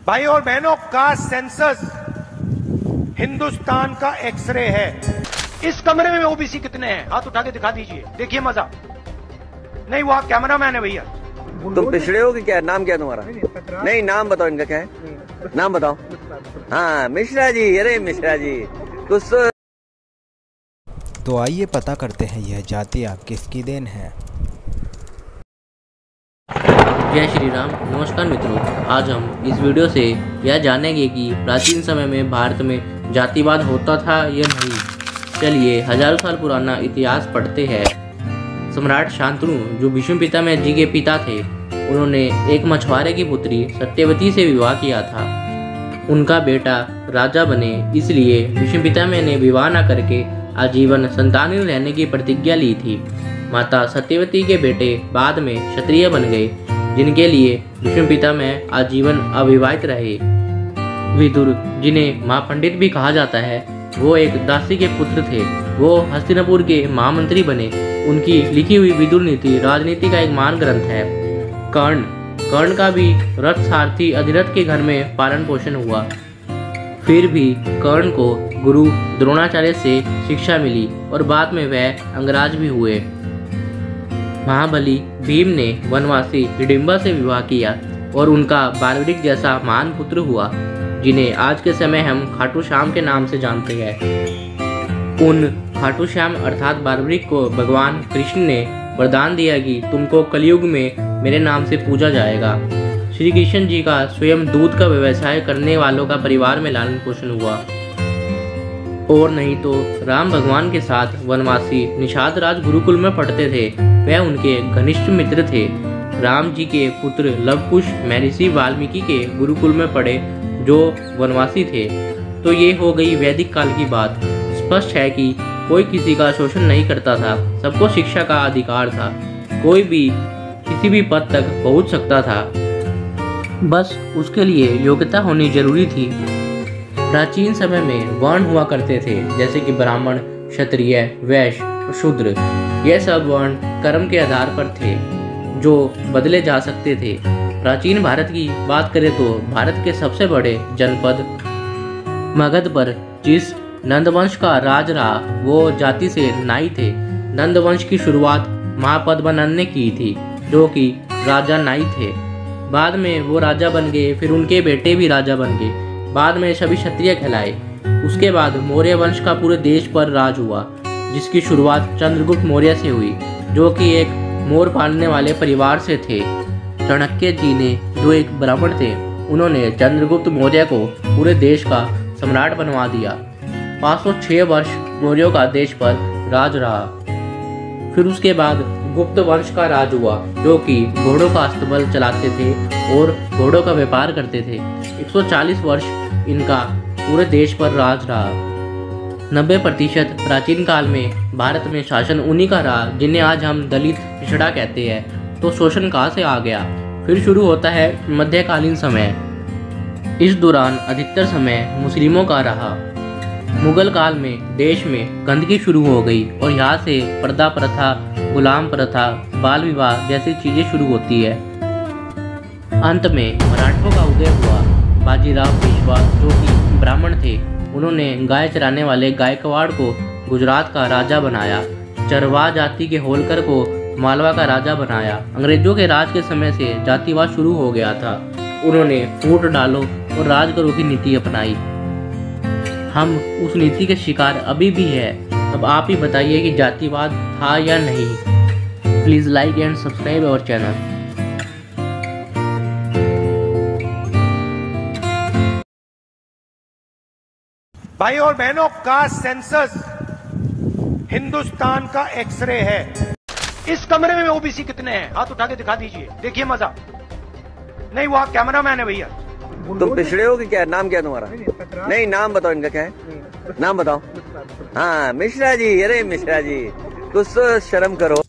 भाई और बहनों, कास्ट सेंसस हिंदुस्तान का एक्सरे है। इस कमरे में ओबीसी कितने हैं? हाथ उठा के दिखा दीजिए, देखिए मजा। नहीं, वो कैमरा मैन है भैया। तुम पिछड़े हो कि क्या? नाम क्या तुम्हारा? नहीं, नाम बताओ इनका, क्या है नाम बताओ। हाँ, मिश्रा जी। अरे मिश्रा जी कुछ तो आइए पता करते हैं यह जातियाँ किसकी देन है। जय श्री राम। नमस्कार मित्रों, आज हम इस वीडियो से यह जानेंगे कि प्राचीन समय में भारत में जातिवाद होता था या नहीं। चलिए हजारों साल पुराना इतिहास पढ़ते हैं। सम्राट शांतनु, जो भीष्म पितामह जी के पिता थे, उन्होंने एक मछुआरे की पुत्री सत्यवती से विवाह किया था। उनका बेटा राजा बने, इसलिए भीष्म पितामह ने विवाह न करके आजीवन संतानहीन रहने की प्रतिज्ञा ली थी। माता सत्यवती के बेटे बाद में क्षत्रिय बन गए, जिनके लिए भीष्म पितामह आजीवन अविवाहित रहे। विदुर, जिन्हें महापंडित भी कहा जाता है, वो एक दासी के पुत्र थे। वो हस्तिनापुर के महामंत्री बने। उनकी लिखी हुई विदुर नीति राजनीति का एक महान ग्रंथ है। कर्ण का भी रथ सारथी अधिरथ के घर में पालन पोषण हुआ। फिर भी कर्ण को गुरु द्रोणाचार्य से शिक्षा मिली और बाद में वह अंगराज भी हुए। महाबली भीम ने वनवासी हिडिंबा से विवाह किया और उनका बालवृक जैसा महान पुत्र हुआ, जिन्हें आज के समय हम खाटू श्याम के नाम से जानते हैं। उन खाटू श्याम अर्थात बालवृक को भगवान कृष्ण ने वरदान दिया कि तुमको कलयुग में मेरे नाम से पूजा जाएगा। श्री कृष्ण जी का स्वयं दूध का व्यवसाय करने वालों का परिवार में लालन पोषण हुआ। और नहीं तो राम भगवान के साथ वनवासी निषाद राज गुरुकुल में पढ़ते थे। वह उनके घनिष्ठ मित्र थे। राम जी के पुत्र लवकुश महर्षि वाल्मीकि के गुरुकुल में पढ़े, जो वनवासी थे। तो ये हो गई वैदिक काल की बात। स्पष्ट है कि कोई किसी का शोषण नहीं करता था, सबको शिक्षा का अधिकार था। कोई भी किसी भी पद तक पहुंच सकता था, बस उसके लिए योग्यता होनी जरूरी थी। प्राचीन समय में वर्ण हुआ करते थे, जैसे कि ब्राह्मण, क्षत्रिय, वैश्य और शूद्र। यह सब वर्ण कर्म के आधार पर थे, जो बदले जा सकते थे। प्राचीन भारत की बात करें तो भारत के सबसे बड़े जनपद मगध पर जिस नंदवंश का राज रहा, वो जाति से नाई थे। नंदवंश की शुरुआत महापद्मनंद ने की थी, जो कि राजा नाई थे। बाद में वो राजा बन गए, फिर उनके बेटे भी राजा बन गए। बाद में सभी क्षत्रिय कहलाए। उसके बाद मौर्य वंश का पूरे देश पर राज हुआ, जिसकी शुरुआत चंद्रगुप्त मौर्य से हुई, जो कि एक मोर पालने वाले परिवार से थे। चाणक्य जी ने, जो एक ब्राह्मण थे, उन्होंने चंद्रगुप्त मौर्य को पूरे देश का सम्राट बनवा दिया। 506 वर्ष मौर्यों का देश पर राज रहा। फिर उसके बाद गुप्त वंश का राज हुआ, जो कि घोड़ों का अस्तबल चलाते थे और घोड़ों का व्यापार करते थे। 140 वर्ष इनका पूरे देश पर राज रहा। 90% प्राचीन काल में भारत में शासन उन्हीं का रहा, जिन्हें आज हम दलित पिछड़ा कहते हैं। तो शोषण कहाँ से आ गया? फिर शुरू होता है मध्यकालीन समय। इस दौरान अधिकतर समय मुस्लिमों का रहा। मुगल काल में देश में गंदगी शुरू हो गई और यहाँ से पर्दा प्रथा, गुलाम प्रथा, बाल विवाह जैसी चीजें शुरू होती है। अंत में मराठों का उदय हुआ। बाजीराव पेशवा, जो कि ब्राह्मण थे, उन्होंने गाय चराने वाले गायकवाड़ को गुजरात का राजा बनाया। चरवाह जाति के होलकर को मालवा का राजा बनाया। अंग्रेजों के राज के समय से जातिवाद शुरू हो गया था। उन्होंने फूट डालो और राज करो की नीति अपनाई। हम उस नीति के शिकार अभी भी है। अब आप ही बताइए कि जातिवाद था या नहीं। Please like and subscribe our channel. भाई और बहनों, कास्ट सेंसस हिंदुस्तान का एक्सरे है। इस कमरे में ओबीसी कितने हैं? हाथ उठा के दिखा दीजिए, देखिए मजा। नहीं, वो कैमरा मैन है भैया। तुम पिछड़े हो कि क्या? नाम क्या तुम्हारा? नहीं, नाम बताओ इनका, क्या है नाम बताओ। हाँ, मिश्रा जी। अरे मिश्रा जी कुछ शर्म करो।